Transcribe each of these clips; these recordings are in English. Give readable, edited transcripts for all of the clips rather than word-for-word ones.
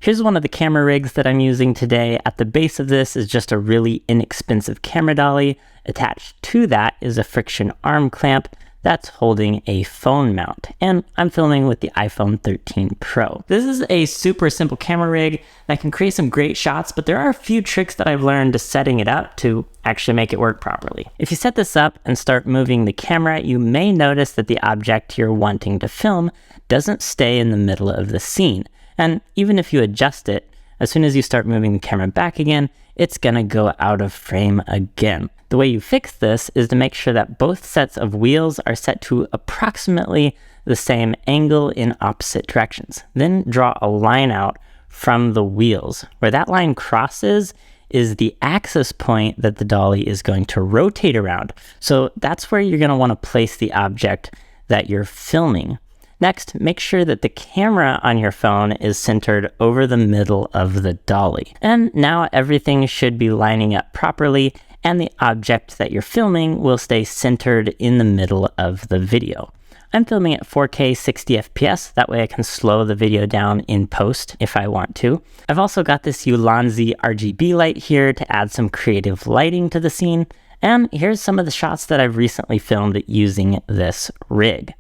Here's one of the camera rigs that I'm using today. At the base of this is just a really inexpensive camera dolly. Attached to that is a friction arm clamp that's holding a phone mount, and I'm filming with the iPhone 13 Pro. This is a super simple camera rig that can create some great shots, but there are a few tricks that I've learned to setting it up to actually make it work properly. If you set this up and start moving the camera, you may notice that the object you're wanting to film doesn't stay in the middle of the scene. And even if you adjust it, as soon as you start moving the camera back again, it's gonna go out of frame again. The way you fix this is to make sure that both sets of wheels are set to approximately the same angle in opposite directions. Then draw a line out from the wheels. Where that line crosses is the axis point that the dolly is going to rotate around. So that's where you're gonna wanna place the object that you're filming. Next, make sure that the camera on your phone is centered over the middle of the dolly. And now everything should be lining up properly, and the object that you're filming will stay centered in the middle of the video. I'm filming at 4K 60 FPS, that way I can slow the video down in post if I want to. I've also got this Ulanzi RGB light here to add some creative lighting to the scene, and here's some of the shots that I've recently filmed using this rig.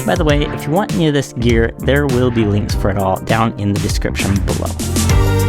By the way, if you want any of this gear, there will be links for it all down in the description below.